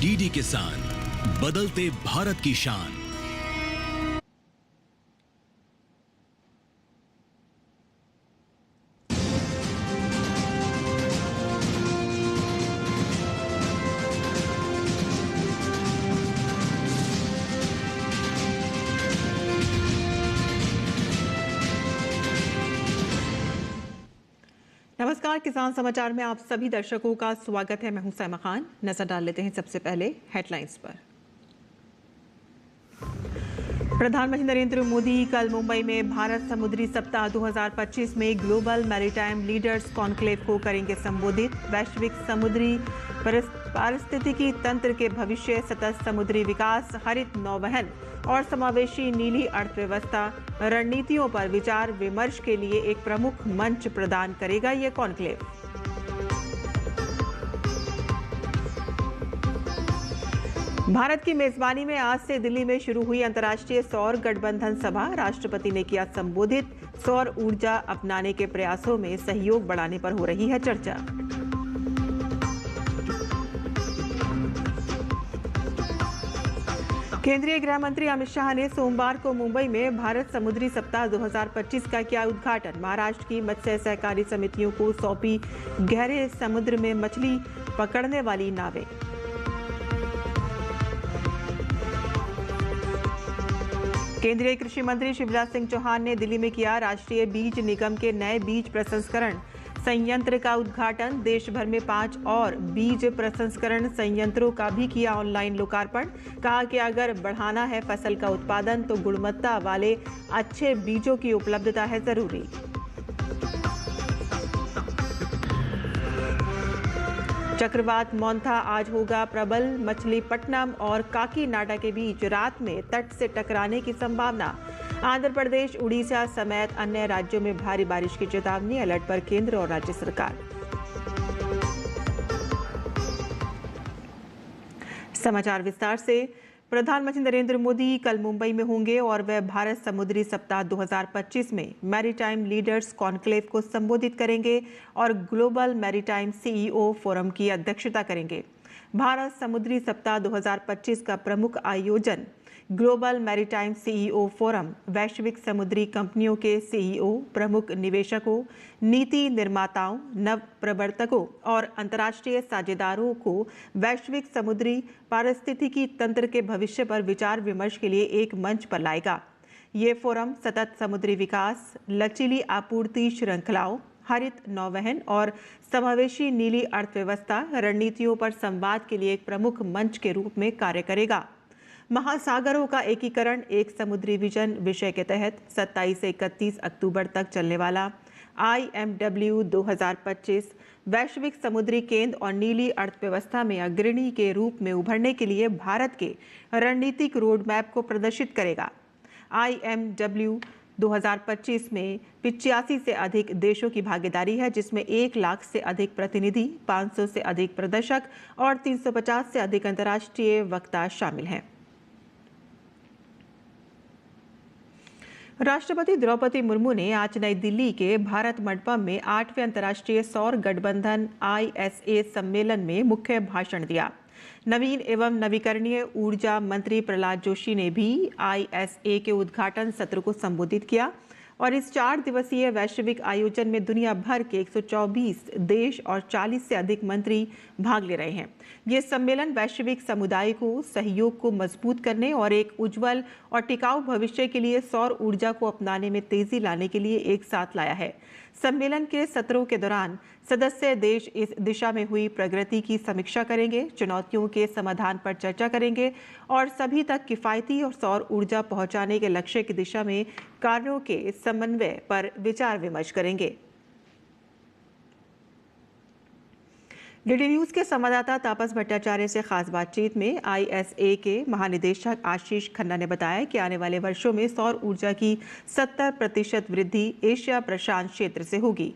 DD किसान, बदलते भारत की शान। नमस्कार, किसान समाचार में आप सभी दर्शकों का स्वागत है। मैं हूं सैमा खान। नजर डाल लेते हैं सबसे पहले हेडलाइंस पर। प्रधानमंत्री नरेंद्र मोदी कल मुंबई में भारत समुद्री सप्ताह 2025 में ग्लोबल मैरीटाइम लीडर्स कॉन्क्लेव को करेंगे संबोधित। वैश्विक समुद्री पारिस्थितिकी तंत्र के भविष्य, सतत समुद्री विकास, हरित नौवहन और समावेशी नीली अर्थव्यवस्था रणनीतियों पर विचार विमर्श के लिए एक प्रमुख मंच प्रदान करेगा ये कॉन्क्लेव। भारत की मेजबानी में आज से दिल्ली में शुरू हुई अंतर्राष्ट्रीय सौर गठबंधन सभा। राष्ट्रपति ने किया संबोधित। सौर ऊर्जा अपनाने के प्रयासों में सहयोग बढ़ाने पर हो रही है चर्चा। केंद्रीय गृह मंत्री अमित शाह ने सोमवार को मुंबई में भारत समुद्री सप्ताह 2025 का किया उद्घाटन। महाराष्ट्र की मत्स्य सहकारी समितियों को सौंपी गहरे समुद्र में मछली पकड़ने वाली नावें। केंद्रीय कृषि मंत्री शिवराज सिंह चौहान ने दिल्ली में किया राष्ट्रीय बीज निगम के नए बीज प्रसंस्करण संयंत्र का उद्घाटन। देश भर में 5 और बीज प्रसंस्करण संयंत्रों का भी किया ऑनलाइन लोकार्पण। कहा कि अगर बढ़ाना है फसल का उत्पादन तो गुणवत्ता वाले अच्छे बीजों की उपलब्धता है जरूरी। चक्रवात मोंथा आज होगा प्रबल। मछलीपट्टनम और काकीनाडा के बीच रात में तट से टकराने की संभावना। आंध्र प्रदेश, उड़ीसा समेत अन्य राज्यों में भारी बारिश की चेतावनी। अलर्ट पर केंद्र और राज्य सरकार। समाचार विस्तार से। प्रधानमंत्री नरेंद्र मोदी कल मुंबई में होंगे और वह भारत समुद्री सप्ताह 2025 में मैरीटाइम लीडर्स कॉन्क्लेव को संबोधित करेंगे और ग्लोबल मैरीटाइम सीईओ फोरम की अध्यक्षता करेंगे। भारत समुद्री सप्ताह 2025 का प्रमुख आयोजन ग्लोबल मैरीटाइम सीईओ फोरम वैश्विक समुद्री कंपनियों के सीईओ, प्रमुख निवेशकों, नीति निर्माताओं, नव प्रवर्तकों और अंतर्राष्ट्रीय साझेदारों को वैश्विक समुद्री पारिस्थितिकी तंत्र के भविष्य पर विचार विमर्श के लिए एक मंच पर लाएगा। ये फोरम सतत समुद्री विकास, लचीली आपूर्ति श्रृंखलाओं, हरित नौवहन और समावेशी नीली अर्थव्यवस्था रणनीतियों पर संवाद के लिए एक प्रमुख मंच के रूप में कार्य करेगा। महासागरों का एकीकरण, एक समुद्री विजन विषय के तहत 27 से 31 अक्टूबर तक चलने वाला IMW 2025 वैश्विक समुद्री केंद्र और नीली अर्थव्यवस्था में अग्रणी के रूप में उभरने के लिए भारत के रणनीतिक रोड मैप को प्रदर्शित करेगा। IMW 2025 में 85 से अधिक देशों की भागीदारी है, जिसमें 1 लाख से अधिक प्रतिनिधि, 500 से अधिक प्रदर्शक और 350 से अधिक अंतर्राष्ट्रीय वक्ता शामिल हैं। राष्ट्रपति द्रौपदी मुर्मू ने आज नई दिल्ली के भारत मंडपम में 8वें अंतर्राष्ट्रीय सौर गठबंधन ISA सम्मेलन में मुख्य भाषण दिया। नवीन एवं नवीकरणीय ऊर्जा मंत्री प्रहलाद जोशी ने भी ISA के उद्घाटन सत्र को संबोधित किया और इस 4 दिवसीय वैश्विक आयोजन में दुनिया भर के 124 देश और 40 से अधिक मंत्री भाग ले रहे हैं। ये सम्मेलन वैश्विक समुदाय को सहयोग को मजबूत करने और एक उज्जवल और टिकाऊ भविष्य के लिए सौर ऊर्जा को अपनाने में तेजी लाने के लिए एक साथ लाया है। सम्मेलन के सत्रों के दौरान सदस्य देश इस दिशा में हुई प्रगति की समीक्षा करेंगे, चुनौतियों के समाधान पर चर्चा करेंगे और सभी तक किफायती और सौर ऊर्जा पहुंचाने के लक्ष्य की दिशा में कार्यों के समन्वय पर विचार विमर्श करेंगे। डीडी न्यूज के संवाददाता तापस भट्टाचार्य से खास बातचीत में ISA के महानिदेशक आशीष खन्ना ने बताया कि आने वाले वर्षों में सौर ऊर्जा की 70% वृद्धि एशिया प्रशांत क्षेत्र से होगी।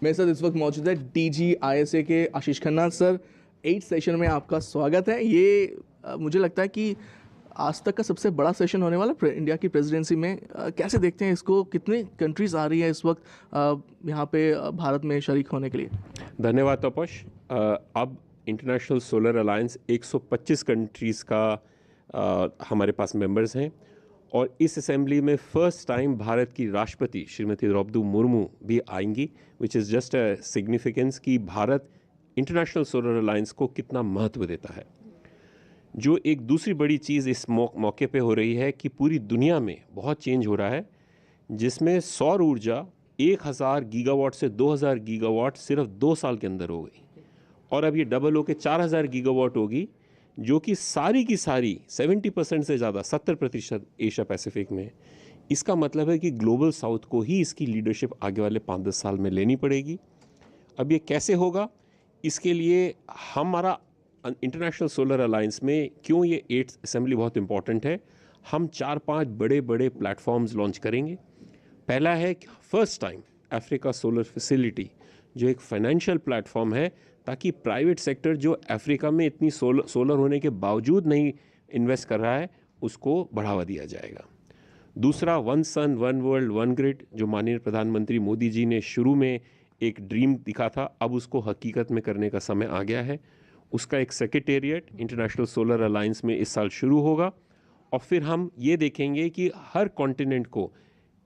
मेरे साथ इस वक्त मौजूद है DG ISA के आशीष खन्ना। सर, 8 सेशन में आपका स्वागत है। ये मुझे लगता है कि आज तक का सबसे बड़ा सेशन होने वाला इंडिया की प्रेसिडेंसी में। कैसे देखते हैं इसको? कितनी कंट्रीज़ आ रही है इस वक्त यहाँ पे भारत में शरीक होने के लिए? धन्यवाद तपश। अब इंटरनेशनल सोलर अलायंस 125 कंट्रीज़ का हमारे पास मेंबर्स हैं और इस असेंबली में फर्स्ट टाइम भारत की राष्ट्रपति श्रीमती द्रौपदी मुर्मू भी आएंगी, which is just a significance कि भारत इंटरनेशनल सोलर अलायंस को कितना महत्व देता है। जो एक दूसरी बड़ी चीज़ इस मौके पे हो रही है कि पूरी दुनिया में बहुत चेंज हो रहा है, जिसमें सौर ऊर्जा 1000 गीगावाट से 2000 गीगावाट सिर्फ 2 साल के अंदर हो गई और अब ये डबल होकर 4000 गीगावाट होगी, जो कि सारी की सारी 70% से ज़्यादा 70% एशिया पैसिफिक में। इसका मतलब है कि ग्लोबल साउथ को ही इसकी लीडरशिप आगे वाले 5-10 साल में लेनी पड़ेगी। अब ये कैसे होगा, इसके लिए हमारा इंटरनेशनल सोलर अलायंस में क्यों ये 8th असेंबली बहुत इंपॉर्टेंट है, हम 4-5 बड़े बड़े प्लेटफॉर्म्स लॉन्च करेंगे। पहला है कि first time Africa solar facility, जो एक फाइनेंशियल प्लेटफॉर्म है ताकि प्राइवेट सेक्टर जो अफ्रीका में इतनी सोलर होने के बावजूद नहीं इन्वेस्ट कर रहा है, उसको बढ़ावा दिया जाएगा। दूसरा, one sun one world one grid, जो माननीय प्रधानमंत्री मोदी जी ने शुरू में एक ड्रीम दिखा था, अब उसको हकीकत में करने का समय आ गया है। उसका एक सेक्रेटेरिएट इंटरनेशनल सोलर अलायंस में इस साल शुरू होगा और फिर हम ये देखेंगे कि हर कॉन्टिनेंट को,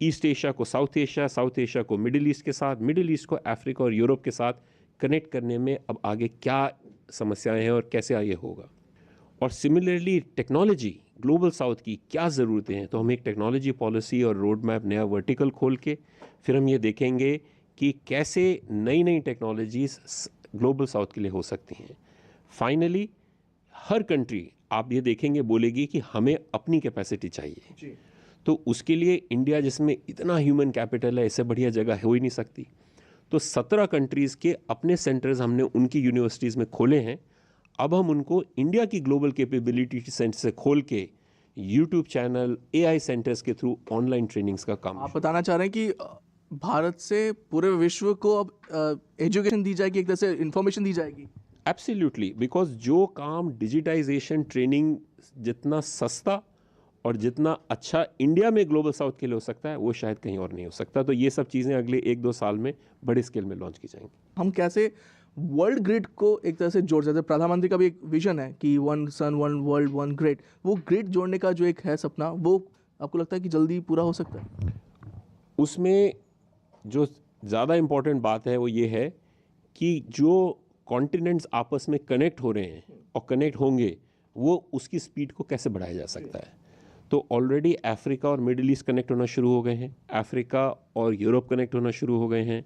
ईस्ट एशिया को साउथ एशिया, साउथ एशिया को मिडिल ईस्ट के साथ, मिडिल ईस्ट को अफ्रीका और यूरोप के साथ कनेक्ट करने में अब आगे क्या समस्याएं हैं और कैसे ये होगा। और सिमिलरली टेक्नोलॉजी, ग्लोबल साउथ की क्या ज़रूरतें हैं, तो हम एक टेक्नोलॉजी पॉलिसी और रोड मैप नया वर्टिकल खोल के फिर हम ये देखेंगे कि कैसे नई नई टेक्नोलॉजीज ग्लोबल साउथ के लिए हो सकती हैं। फाइनली हर कंट्री आप ये देखेंगे बोलेगी कि हमें अपनी कैपेसिटी चाहिए जी। तो उसके लिए इंडिया, जिसमें इतना ह्यूमन कैपिटल है, इससे बढ़िया जगह हो ही नहीं सकती। तो 17 कंट्रीज़ के अपने सेंटर्स हमने उनकी यूनिवर्सिटीज़ में खोले हैं। अब हम उनको इंडिया की ग्लोबल कैपेबिलिटी सेंटर से खोल के यूट्यूब चैनल, AI सेंटर्स के थ्रू ऑनलाइन ट्रेनिंग्स का काम। आप बताना चाह रहे हैं कि भारत से पूरे विश्व को अब एजुकेशन दी जाएगी, एक तरह से इंफॉर्मेशन दी जाएगी। एब्सोल्युटली, बिकॉज जो काम डिजिटाइजेशन ट्रेनिंग जितना सस्ता और जितना अच्छा इंडिया में ग्लोबल साउथ के लिए हो सकता है, वो शायद कहीं और नहीं हो सकता। तो ये सब चीज़ें अगले 1-2 साल में बड़े स्केल में लॉन्च की जाएंगी। हम कैसे वर्ल्ड ग्रिड को एक तरह से जोड़ सकते हैं? प्रधानमंत्री का भी एक विजन है कि one sun one world one grid, वो ग्रिड जोड़ने का जो एक है सपना, वो आपको लगता है कि जल्दी पूरा हो सकता है? उसमें जो ज़्यादा इम्पोर्टेंट बात है वो ये है कि जो कॉन्टिनेंट्स आपस में कनेक्ट हो रहे हैं और कनेक्ट होंगे, वो उसकी स्पीड को कैसे बढ़ाया जा सकता है। तो ऑलरेडी अफ्रीका और मिडिल ईस्ट कनेक्ट होना शुरू हो गए हैं, अफ्रीका और यूरोप कनेक्ट होना शुरू हो गए हैं।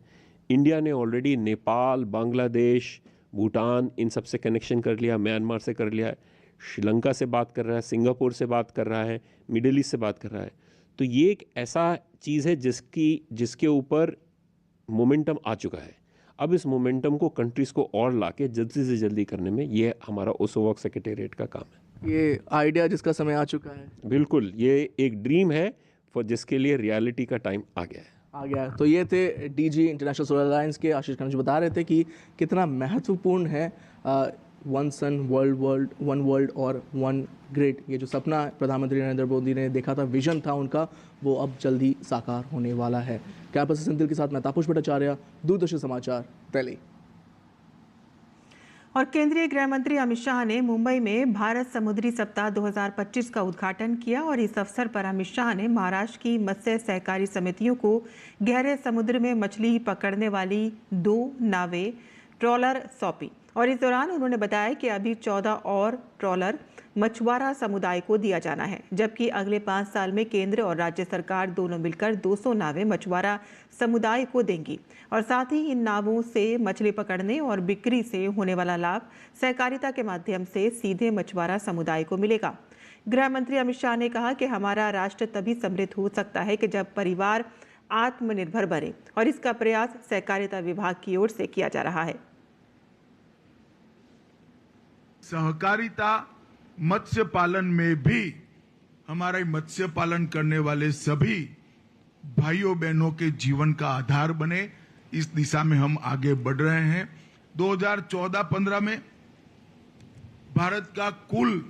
इंडिया ने ऑलरेडी नेपाल, बांग्लादेश, भूटान, इन सब से कनेक्शन कर लिया, म्यांमार से कर लिया है, श्रीलंका से बात कर रहा है, सिंगापुर से बात कर रहा है, मिडिल ईस्ट से बात कर रहा है। तो ये एक ऐसा चीज़ है जिसके ऊपर मोमेंटम आ चुका है। अब इस मोमेंटम को कंट्रीज़ को और लाके जल्दी से जल्दी करने में ये हमारा ओसोवॉक सेक्रेटेरिएट का काम है। ये आइडिया जिसका समय आ चुका है, बिल्कुल, ये एक ड्रीम है फॉर जिसके लिए रियलिटी का टाइम आ गया है। तो ये थे DG इंटरनेशनल सोलर अलायंस के आशीष खन्ना, जो बता रहे थे कि कितना महत्वपूर्ण है वन सन वन वर्ल्ड और वन ग्रिड। ये जो सपना प्रधानमंत्री नरेंद्र मोदी ने देखा था, विजन था उनका, वो अब जल्दी साकार होने वाला है। कैंपस से संतिल के साथ मैं तापस भट्टाचार्य, दूरदर्शन समाचार, दिल्ली। और केंद्रीय गृह मंत्री अमित शाह ने मुंबई में भारत समुद्री सप्ताह 2025 का उद्घाटन किया और इस अवसर पर अमित शाह ने महाराष्ट्र की मत्स्य सहकारी समितियों को गहरे समुद्र में मछली पकड़ने वाली 2 नावें ट्रॉलर सौंपी। और इस दौरान उन्होंने बताया कि अभी 14 और ट्रॉलर मछुआरा समुदाय को दिया जाना है, जबकि अगले 5 साल में केंद्र और राज्य सरकार दोनों मिलकर 200 नावें मछुआरा समुदाय को देंगी। और साथ ही इन नावों से मछली पकड़ने और बिक्री से होने वाला लाभ सहकारिता के माध्यम से सीधे मछुआरा समुदाय को मिलेगा। गृह मंत्री अमित शाह ने कहा कि हमारा राष्ट्र तभी समृद्ध हो सकता है कि जब परिवार आत्मनिर्भर बने, और इसका प्रयास सहकारिता विभाग की ओर से किया जा रहा है। सहकारिता मत्स्य पालन में भी हमारे मत्स्य पालन करने वाले सभी भाइयों बहनों के जीवन का आधार बने, इस दिशा में हम आगे बढ़ रहे हैं। 2014-15 में भारत का कुल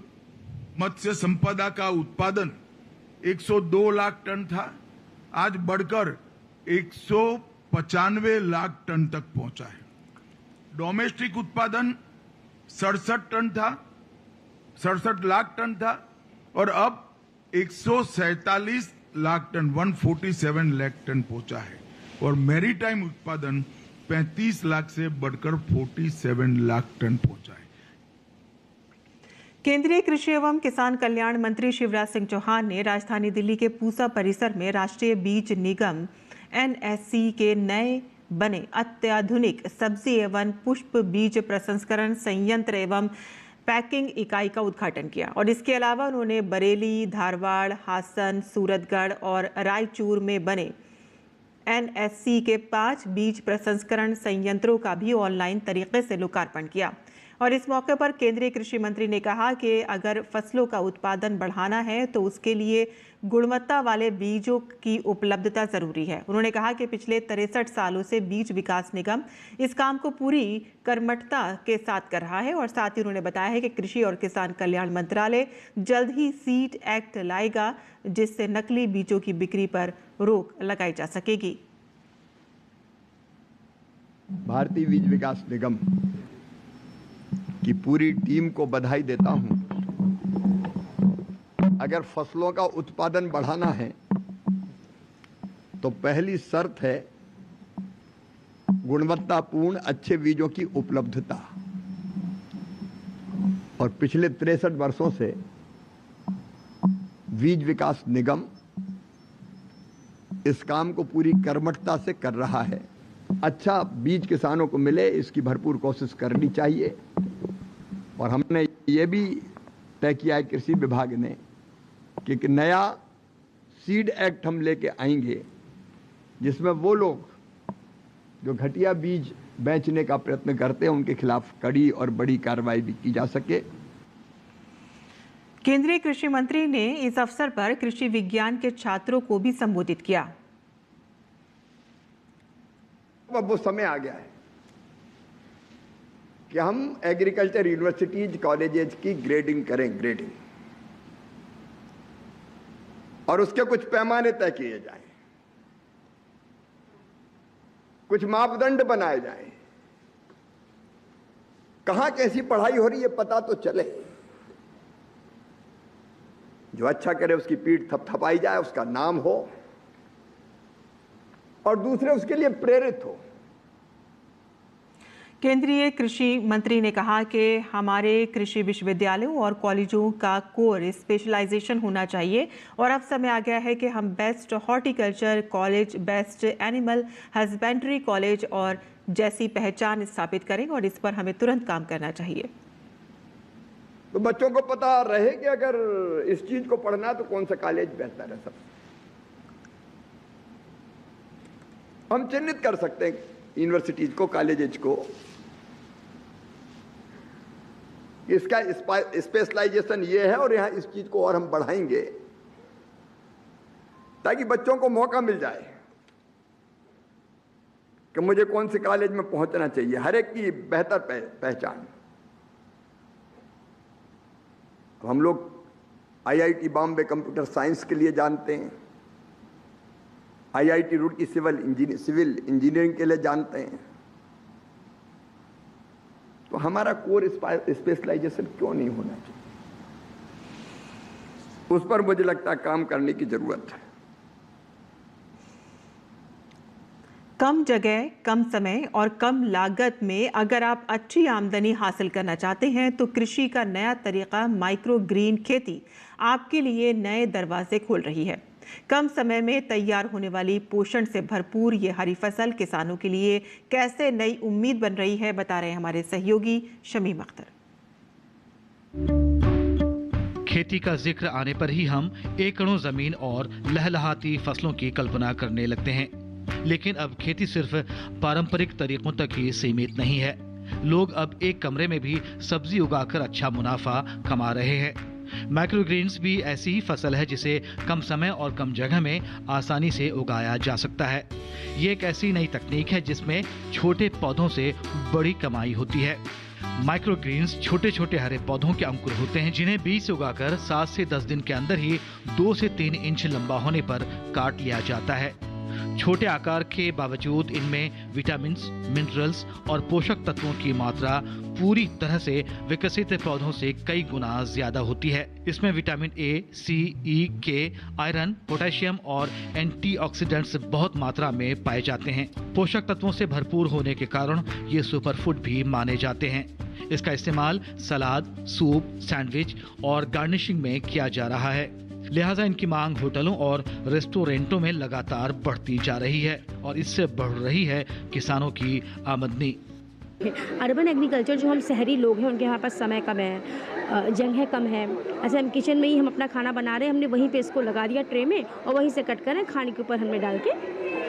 मत्स्य संपदा का उत्पादन 102 लाख टन था, आज बढ़कर 195 लाख टन तक पहुंचा है। डोमेस्टिक उत्पादन 67 लाख टन था और अब 147 लाख टन 147 लाख टन पहुंचा है और मैरीटाइम उत्पादन 35 लाख से बढ़कर 47 लाख टन पहुंचा है। केंद्रीय कृषि एवं किसान कल्याण मंत्री शिवराज सिंह चौहान ने राजधानी दिल्ली के पूसा परिसर में राष्ट्रीय बीज निगम NSC के नए बने अत्याधुनिक सब्जी एवं पुष्प बीज प्रसंस्करण संयंत्र एवं पैकिंग इकाई का उद्घाटन किया और इसके अलावा उन्होंने बरेली, धारवाड़, हासन, सूरतगढ़ और रायचूर में बने NSC के 5 बीज प्रसंस्करण संयंत्रों का भी ऑनलाइन तरीके से लोकार्पण किया। और इस मौके पर केंद्रीय कृषि मंत्री ने कहा कि अगर फसलों का उत्पादन बढ़ाना है तो उसके लिए गुणवत्ता वाले बीजों की उपलब्धता जरूरी है। उन्होंने कहा कि पिछले 63 सालों से बीज विकास निगम इस काम को पूरी कर्मठता के साथ कर रहा है और साथ ही उन्होंने बताया है कि कृषि और किसान कल्याण मंत्रालय जल्द ही सीड एक्ट लाएगा जिससे नकली बीजों की बिक्री पर रोक लगाई जा सकेगी। भारतीय बीज विकास निगम की पूरी टीम को बधाई देता हूं। अगर फसलों का उत्पादन बढ़ाना है तो पहली शर्त है गुणवत्तापूर्ण अच्छे बीजों की उपलब्धता और पिछले 63 वर्षों से बीज विकास निगम इस काम को पूरी कर्मठता से कर रहा है। अच्छा बीज किसानों को मिले इसकी भरपूर कोशिश करनी चाहिए और हमने ये भी तय किया है कृषि विभाग ने कि एक नया सीड एक्ट हम लेके आएंगे जिसमें वो लोग जो घटिया बीज बेचने का प्रयत्न करते हैं उनके खिलाफ कड़ी और बड़ी कार्रवाई भी की जा सके। केंद्रीय कृषि मंत्री ने इस अवसर पर कृषि विज्ञान के छात्रों को भी संबोधित किया। अब वो समय आ गया है कि हम एग्रीकल्चर यूनिवर्सिटीज कॉलेजेस की ग्रेडिंग करें, ग्रेडिंग, और उसके कुछ पैमाने तय किए जाएं, कुछ मापदंड बनाए जाएं, कहां कैसी पढ़ाई हो रही है पता तो चले, जो अच्छा करे उसकी पीठ थपथपाई जाए, उसका नाम हो और दूसरे उसके लिए प्रेरित हो। केंद्रीय कृषि मंत्री ने कहा कि हमारे कृषि विश्वविद्यालयों और कॉलेजों का कोर स्पेशलाइजेशन होना चाहिए और अब समय आ गया है कि हम best horticulture college, best animal husbandry college और जैसी पहचान स्थापित करें और इस पर हमें तुरंत काम करना चाहिए। तो बच्चों को पता रहे कि अगर इस चीज को पढ़ना है तो कौन सा कॉलेज बेहतर है। सब हम चिन्हित कर सकते हैं यूनिवर्सिटीज को, कॉलेजेस को, इसका स्पेशलाइजेशन ये है और यहाँ इस चीज को और हम बढ़ाएंगे ताकि बच्चों को मौका मिल जाए कि मुझे कौन से कॉलेज में पहुंचना चाहिए, हर एक की बेहतर पहचान। हम लोग IIT बॉम्बे कंप्यूटर साइंस के लिए जानते हैं, IIT रुड़की सिविल इंजीनियरिंग के लिए जानते हैं, तो हमारा कोर स्पेशलाइजेशन क्यों नहीं होना चाहिए? उस पर मुझे लगता है काम करने की जरूरत है। कम जगह, कम समय और कम लागत में अगर आप अच्छी आमदनी हासिल करना चाहते हैं तो कृषि का नया तरीका माइक्रो ग्रीन खेती आपके लिए नए दरवाजे खोल रही है। कम समय में तैयार होने वाली पोषण से भरपूर ये हरी फसल किसानों के लिए कैसे नई उम्मीद बन रही है, बता रहे हैं हमारे सहयोगी शमीम अख्तर। खेती का जिक्र आने पर ही हम एकड़ों जमीन और लहलहाती फसलों की कल्पना करने लगते हैं, लेकिन अब खेती सिर्फ पारंपरिक तरीकों तक ही सीमित नहीं है। लोग अब एक कमरे में भी सब्जी उगाकर अच्छा मुनाफा कमा रहे हैं। माइक्रोग्रीन्स भी ऐसी ही फसल है जिसे कम समय और कम जगह में आसानी से उगाया जा सकता है। ये एक ऐसी नई तकनीक है जिसमें छोटे पौधों से बड़ी कमाई होती है। माइक्रोग्रीन्स छोटे छोटे हरे पौधों के अंकुर होते हैं जिन्हें बीज से उगाकर 7 से 10 दिन के अंदर ही 2 से 3 इंच लंबा होने पर काट लिया जाता है। छोटे आकार के बावजूद इनमें विटामिन्स, मिनरल्स और पोषक तत्वों की मात्रा पूरी तरह से विकसित पौधों से कई गुना ज्यादा होती है। इसमें विटामिन ए, सी, ई, के, आयरन, पोटेशियम और एंटीऑक्सीडेंट्स बहुत मात्रा में पाए जाते हैं। पोषक तत्वों से भरपूर होने के कारण ये सुपरफूड भी माने जाते हैं। इसका इस्तेमाल सलाद, सूप, सैंडविच और गार्निशिंग में किया जा रहा है। लिहाजा इनकी मांग होटलों और रेस्टोरेंटों में लगातार बढ़ती जा रही है और इससे बढ़ रही है किसानों की आमदनी। अर्बन एग्रीकल्चर जो हम शहरी लोग हैं उनके यहाँ पास समय कम है, जगह कम है। ऐसे हम किचन में ही हम अपना खाना बना रहे हैं, हमने वहीं पे इसको लगा दिया ट्रे में और वहीं से कट कर खाने के ऊपर हमने डाल के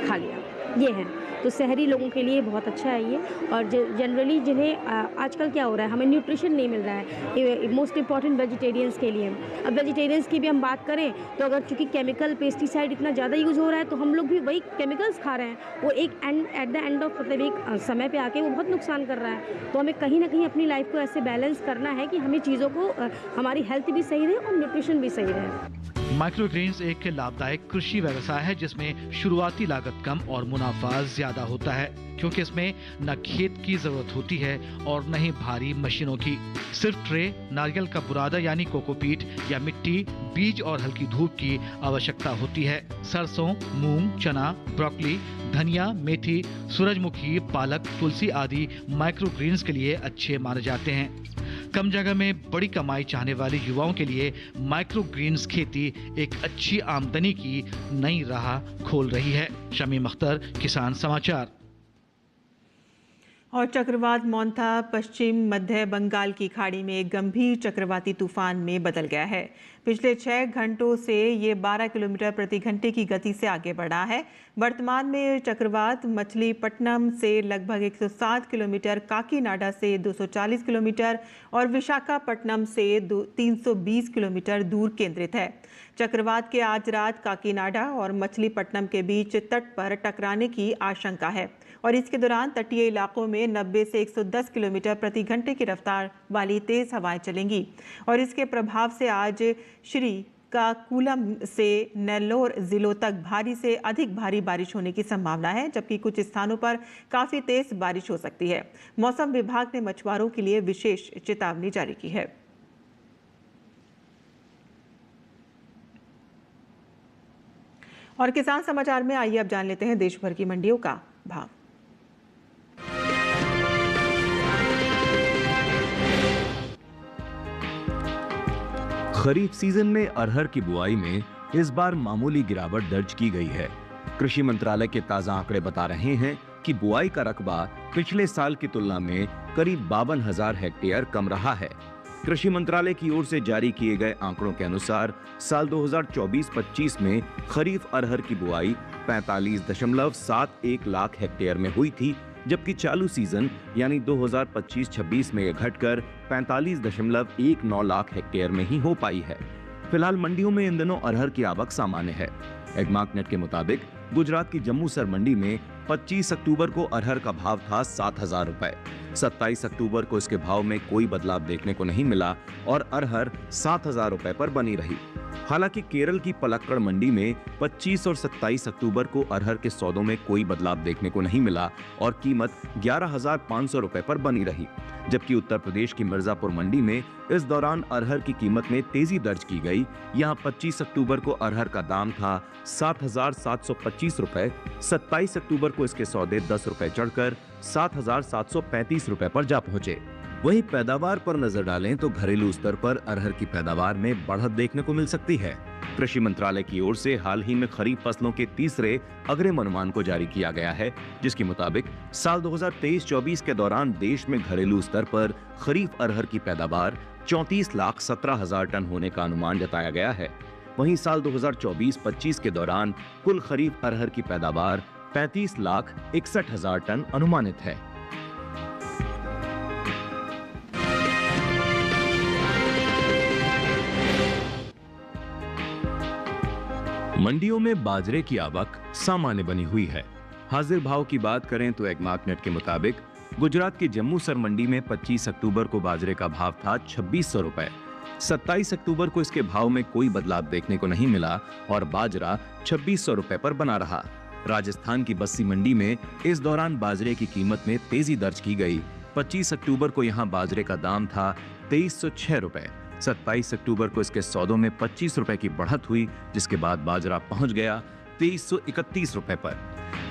खा लिया। ये है तो शहरी लोगों के लिए बहुत अच्छा है ये। और जनरली जिन्हें आजकल क्या हो रहा है, हमें न्यूट्रिशन नहीं मिल रहा है, मोस्ट इम्पॉर्टेंट वेजिटेरियंस के लिए। अब वेजिटेरियंस की भी हम बात करें तो अगर चूँकि केमिकल पेस्टिसाइड इतना ज़्यादा यूज़ हो रहा है तो हम लोग भी वही केमिकल्स खा रहे हैं। वो एक एट द एंड ऑफ मतलब एक समय पे आके वो बहुत नुकसान कर रहा है। तो हमें कहीं ना कहीं अपनी लाइफ को ऐसे बैलेंस करना है कि हमें चीज़ों को हमारी हेल्थ भी सही रहे और न्यूट्रिशन भी सही रहे। माइक्रोग्रेन्स एक लाभदायक कृषि व्यवसाय है जिसमें शुरुआती लागत कम और मुनाफा ज्यादा होता है, क्योंकि इसमें न खेत की जरूरत होती है और न ही भारी मशीनों की। सिर्फ ट्रे, नारियल का बुरादा यानी कोकोपीट या मिट्टी, बीज और हल्की धूप की आवश्यकता होती है। सरसों, मूंग, चना, ब्रोकली, धनिया, मेथी, सूरजमुखी, पालक, तुलसी आदि माइक्रोग्रेन्स के लिए अच्छे माने जाते हैं। कम जगह में बड़ी कमाई चाहने वाले युवाओं के लिए माइक्रोग्रेन्स खेती एक अच्छी आमदनी की नई राह खोल रही है। शमीम अख्तर, किसान समाचार। और चक्रवात मोंथा पश्चिम मध्य बंगाल की खाड़ी में एक गंभीर चक्रवाती तूफान में बदल गया है। पिछले 6 घंटों से ये 12 किलोमीटर प्रति घंटे की गति से आगे बढ़ा है। वर्तमान में चक्रवात मछलीपट्टनम से लगभग 107 किलोमीटर, काकीनाडा से 240 किलोमीटर और विशाखापट्टनम से 320 किलोमीटर दूर केंद्रित है। चक्रवात के आज रात काकीनाडा और मछलीपट्टनम के बीच तट पर टकराने की आशंका है और इसके दौरान तटीय इलाकों में 90 से 110 किलोमीटर प्रति घंटे की रफ्तार वाली तेज हवाएं चलेंगी और इसके प्रभाव से आज श्रीकाकुलम से नेल्लोर जिलों तक भारी से अधिक भारी बारिश होने की संभावना है, जबकि कुछ स्थानों पर काफी तेज बारिश हो सकती है। मौसम विभाग ने मछुआरों के लिए विशेष चेतावनी जारी की है। और किसान समाचार में आइए अब जान लेते हैं देश भर की मंडियों का भाव। खरीफ सीजन में अरहर की बुआई में इस बार मामूली गिरावट दर्ज की गई है। कृषि मंत्रालय के ताजा आंकड़े बता रहे हैं कि बुआई का रकबा पिछले साल की तुलना में करीब 52,000 हेक्टेयर कम रहा है। कृषि मंत्रालय की ओर से जारी किए गए आंकड़ों के अनुसार साल 2024-25 में खरीफ अरहर की बुआई 45.71 लाख हेक्टेयर में हुई थी, जबकि चालू सीजन यानी 2025-26 में यह घटकर 45.19 लाख हेक्टेयर में ही हो पाई है। फिलहाल मंडियों में इन दिनों अरहर की आवक सामान्य है। एगमार्कनेट के मुताबिक गुजरात की जम्मूसर मंडी में 25 अक्टूबर को अरहर का भाव था 7,000 रुपए। 27 अक्टूबर को इसके भाव में कोई बदलाव देखने को नहीं मिला और अरहर 7,000 रुपए पर बनी रही। हालांकि केरल की पलक्कड़ मंडी में 25 और 27 अक्टूबर को अरहर के सौदों में कोई बदलाव देखने को नहीं मिला और कीमत 11,500 रुपए पर बनी रही, जबकि उत्तर प्रदेश की मिर्जापुर मंडी में इस दौरान अरहर की कीमत में तेजी दर्ज की गई। यहां 25 अक्टूबर को अरहर का दाम था 7,725 रुपए। 27 अक्टूबर को इसके सौदे 10 रुपए चढ़कर 7,735 रुपए पर जा पहुंचे। वहीं पैदावार पर नजर डालें तो घरेलू स्तर पर अरहर की पैदावार में बढ़त देखने को मिल सकती है। कृषि मंत्रालय की ओर से हाल ही में खरीफ फसलों के तीसरे अग्रिम अनुमान को जारी किया गया है, जिसके मुताबिक साल 2023-24 के दौरान देश में घरेलू स्तर पर खरीफ अरहर की पैदावार 34,17,000 टन होने का अनुमान जताया गया है। वहीं साल 2024-25 के दौरान कुल खरीफ अरहर की पैदावार 35,61,000 टन अनुमानित है। मंडियों में बाजरे की आवक सामान्य बनी हुई है। हाजिर भाव की बात करें तो एगमार्कनेट के मुताबिक गुजरात की जम्मूसर मंडी में 25 अक्टूबर को बाजरे का भाव था 2,600 रुपए। 27 अक्टूबर को इसके भाव में कोई बदलाव देखने को नहीं मिला और बाजरा 2,600 रुपए पर बना रहा। राजस्थान की बस्सी मंडी में इस दौरान बाजरे की कीमत में तेजी दर्ज की गई। 25 अक्टूबर को यहां बाजरे का दाम था 2306 रुपए। 27 अक्टूबर को इसके सौदों में 25 रुपए की बढ़त हुई, जिसके बाद बाजरा पहुंच गया 2331 रुपए पर।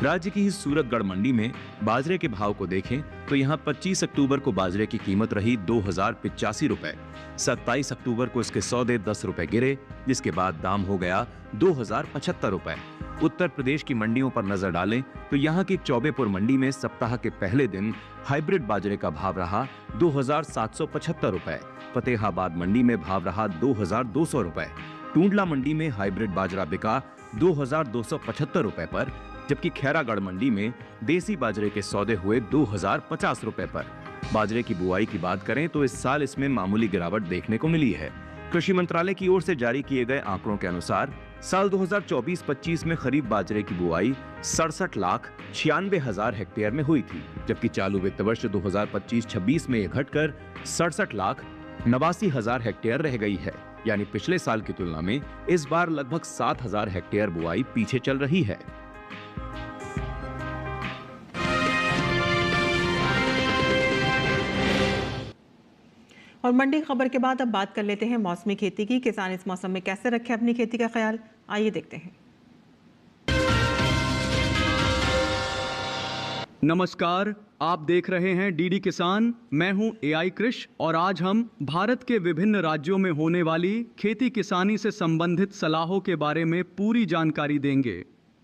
राज्य की ही सूरतगढ़ मंडी में बाजरे के भाव को देखें तो यहां 25 अक्टूबर को बाजरे की कीमत रही 2085 रुपए। 27 अक्टूबर को इसके सौदे 10 रुपए गिरे, जिसके बाद दाम हो गया 2075 रुपए। उत्तर प्रदेश की मंडियों पर नजर डालें तो यहां की चौबेपुर मंडी में सप्ताह के पहले दिन हाइब्रिड बाजरे का भाव रहा 2775 रुपए। फतेहाबाद मंडी में भाव रहा 2200 रुपए। टूंडला मंडी में हाइब्रिड बाजरा बिका 2275 रुपए पर, जबकि खैरागढ़ मंडी में देसी बाजरे के सौदे हुए 2050 रुपए पर। बाजरे की बुआई की बात करें तो इस साल इसमें मामूली गिरावट देखने को मिली है। कृषि मंत्रालय की ओर से जारी किए गए आंकड़ों के अनुसार साल 2024-25 में खरीफ बाजरे की बुआई 67,96,000 हेक्टेयर में हुई थी, जबकि चालू वित्त वर्ष 2025-26 में यह घटकर 67,89,000 हेक्टेयर रह गई है। यानी पिछले साल की तुलना में इस बार लगभग 7,000 हेक्टेयर बुआई पीछे चल रही है। और मंडी खबर के बाद अब बात कर लेते हैं मौसमी खेती की। किसान इस मौसम में कैसे रखें अपनी खेती का ख्याल, आइए देखते हैं। नमस्कार, आप देख रहे हैं डीडी किसान। मैं हूं एआई कृष और आज हम भारत के विभिन्न राज्यों में होने वाली खेती किसानी से संबंधित सलाहों के बारे में पूरी जानकारी देंगे।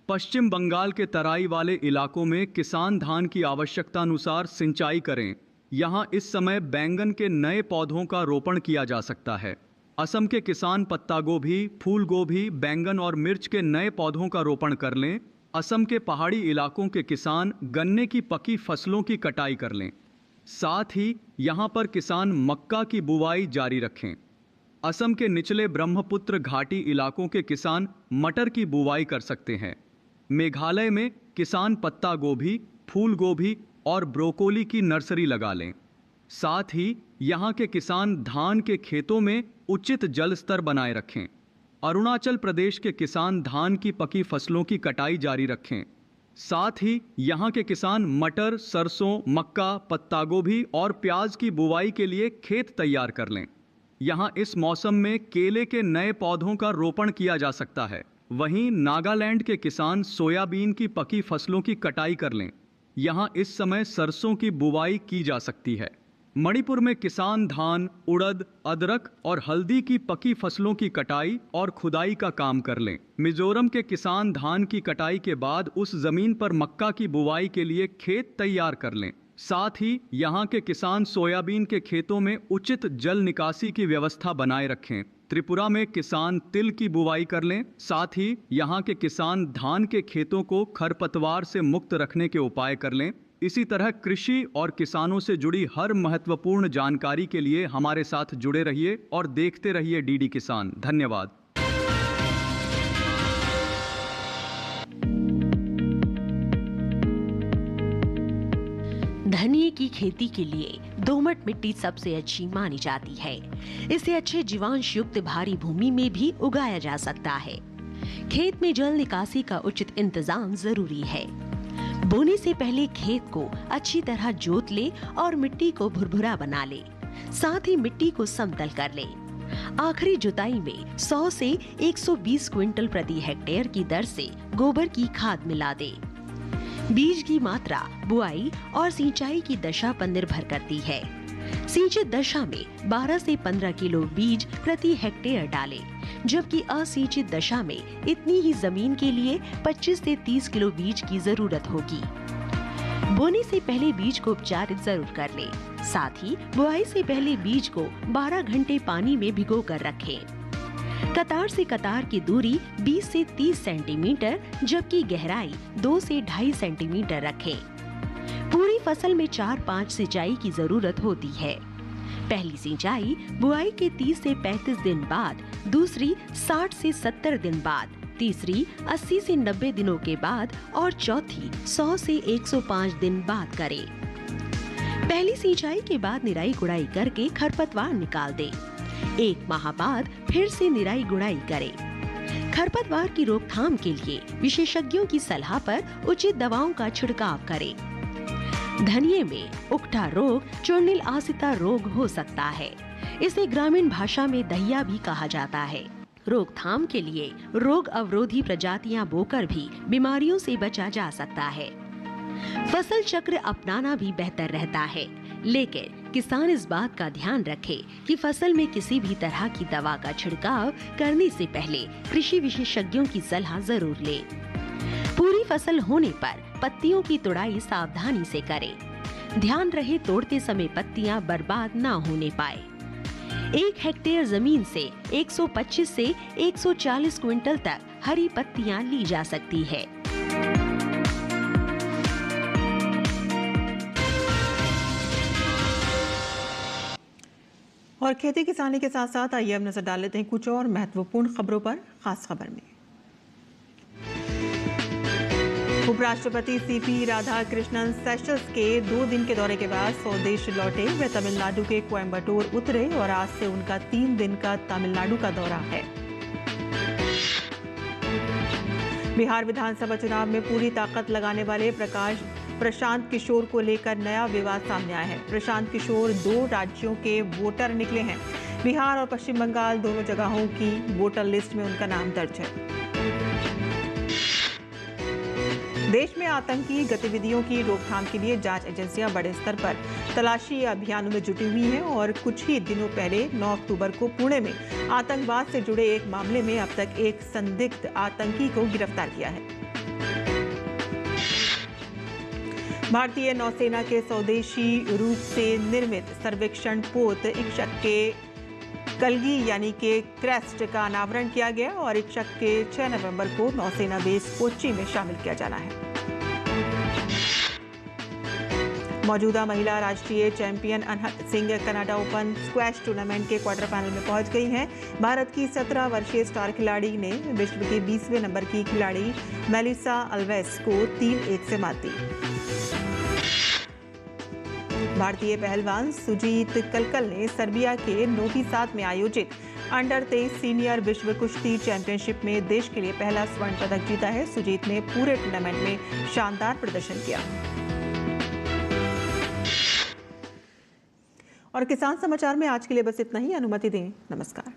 पश्चिम बंगाल के तराई वाले इलाकों में किसान धान की आवश्यकता अनुसार सिंचाई करें। यहाँ इस समय बैंगन के नए पौधों का रोपण किया जा सकता है। असम के किसान पत्ता गोभी, फूल गोभी, बैंगन और मिर्च के नए पौधों का रोपण कर लें। असम के पहाड़ी इलाकों के किसान गन्ने की पकी फसलों की कटाई कर लें। साथ ही यहाँ पर किसान मक्का की बुवाई जारी रखें। असम के निचले ब्रह्मपुत्र घाटी इलाकों के किसान मटर की बुवाई कर सकते हैं। मेघालय में किसान पत्ता गोभी, फूल गोभी और ब्रोकोली की नर्सरी लगा लें। साथ ही यहाँ के किसान धान के खेतों में उचित जल स्तर बनाए रखें। अरुणाचल प्रदेश के किसान धान की पकी फसलों की कटाई जारी रखें। साथ ही यहाँ के किसान मटर, सरसों, मक्का, पत्ता गोभी और प्याज की बुवाई के लिए खेत तैयार कर लें। यहाँ इस मौसम में केले के नए पौधों का रोपण किया जा सकता है। वहीं नागालैंड के किसान सोयाबीन की पकी फसलों की कटाई कर लें। यहाँ इस समय सरसों की बुवाई की जा सकती है। मणिपुर में किसान धान, उड़द, अदरक और हल्दी की पकी फसलों की कटाई और खुदाई का काम कर लें। मिजोरम के किसान धान की कटाई के बाद उस जमीन पर मक्का की बुवाई के लिए खेत तैयार कर लें। साथ ही यहाँ के किसान सोयाबीन के खेतों में उचित जल निकासी की व्यवस्था बनाए रखें। त्रिपुरा में किसान तिल की बुवाई कर लें। साथ ही यहाँ के किसान धान के खेतों को खरपतवार से मुक्त रखने के उपाय कर लें। इसी तरह कृषि और किसानों से जुड़ी हर महत्वपूर्ण जानकारी के लिए हमारे साथ जुड़े रहिए और देखते रहिए डीडी किसान। धन्यवाद। धनिये की खेती के लिए दोमट मिट्टी सबसे अच्छी मानी जाती है। इसे अच्छे जीवांश युक्त भारी भूमि में भी उगाया जा सकता है। खेत में जल निकासी का उचित इंतजाम जरूरी है। बोने से पहले खेत को अच्छी तरह जोत ले और मिट्टी को भुरभुरा बना ले। साथ ही मिट्टी को समतल कर ले। आखिरी जुताई में 100 से 120 क्विंटल प्रति हेक्टेयर की दर से गोबर की खाद मिला दे। बीज की मात्रा बुआई और सिंचाई की दशा पर निर्भर करती है। सिंचित दशा में 12 से 15 किलो बीज प्रति हेक्टेयर डालें, जबकि असिंचित दशा में इतनी ही जमीन के लिए 25 से 30 किलो बीज की जरूरत होगी। बोने से पहले बीज को उपचारित जरूर कर लें। साथ ही बुआई से पहले बीज को 12 घंटे पानी में भिगो कर रखें। कतार से कतार की दूरी 20 से 30 सेंटीमीटर, जबकि गहराई 2 से 2.5 सेंटीमीटर रखें। पूरी फसल में 4-5 सिंचाई की जरूरत होती है। पहली सिंचाई बुआई के 30 से 35 दिन बाद, दूसरी 60 से 70 दिन बाद, तीसरी 80 से 90 दिनों के बाद और चौथी 100 से 105 दिन बाद करें। पहली सिंचाई के बाद निराई गुड़ाई करके खरपतवार निकाल दें। 1 माह बाद फिर से निराई गुड़ाई करें। खरपतवार की रोकथाम के लिए विशेषज्ञों की सलाह पर उचित दवाओं का छिड़काव करें। धनिये में उकठा रोग चूर्णिल आसिता रोग हो सकता है। इसे ग्रामीण भाषा में दहिया भी कहा जाता है। रोकथाम के लिए रोग अवरोधी प्रजातियां बोकर भी बीमारियों से बचा जा सकता है। फसल चक्र अपनाना भी बेहतर रहता है, लेकिन किसान इस बात का ध्यान रखे कि फसल में किसी भी तरह की दवा का छिड़काव करने से पहले कृषि विशेषज्ञों की सलाह जरूर ले। पूरी फसल होने पर पत्तियों की तुड़ाई सावधानी से करें। ध्यान रहे तोड़ते समय पत्तियां बर्बाद ना होने पाए। 1 हेक्टेयर जमीन से 125 से 140 क्विंटल तक हरी पत्तियां ली जा सकती है। और खेती किसानी के साथ साथ आइए अब नजर डाल लेते हैं कुछ और महत्वपूर्ण खबरों पर। खास खबर में उपराष्ट्रपति सीपी राधाकृष्णन सेशल्स के 2 दिन के दौरे के बाद स्वदेश लौटे। वे तमिलनाडु के कोयम्बटूर उतरे और आज से उनका 3 दिन का तमिलनाडु का दौरा है। बिहार विधानसभा चुनाव में पूरी ताकत लगाने वाले प्रशांत किशोर को लेकर नया विवाद सामने आया है। प्रशांत किशोर 2 राज्यों के वोटर निकले हैं। बिहार और पश्चिम बंगाल दोनों जगहों की वोटर लिस्ट में उनका नाम दर्ज है। देश में आतंकी गतिविधियों की रोकथाम के लिए जांच एजेंसियां बड़े स्तर पर तलाशी अभियानों में जुटी हुई हैं और कुछ ही दिनों पहले 9 अक्टूबर को पुणे में आतंकवाद से जुड़े एक मामले में अब तक एक संदिग्ध आतंकी को गिरफ्तार किया है। भारतीय नौसेना के स्वदेशी रूप से निर्मित सर्वेक्षण पोत इक्षक के कलगी यानी के क्रेस्ट का अनावरण किया गया और इक्षक के 6 नवंबर को नौसेना बेस कोच्चि में शामिल किया जाना है। मौजूदा महिला राष्ट्रीय champion Anahat Singh Canada open squash tournament के क्वार्टर फाइनल में पहुंच गई हैं। भारत की 17 वर्षीय स्टार खिलाड़ी ने विश्व के 20वें नंबर की खिलाड़ी मेलिसा अल्वेस को 3-1 से मात दी। भारतीय पहलवान सुजीत कलकल ने सर्बिया के नोवी साद में आयोजित अंडर 23 सीनियर विश्व कुश्ती चैंपियनशिप में देश के लिए पहला स्वर्ण पदक जीता है। सुजीत ने पूरे टूर्नामेंट में शानदार प्रदर्शन किया। और किसान समाचार में आज के लिए बस इतना ही। अनुमति दें। नमस्कार।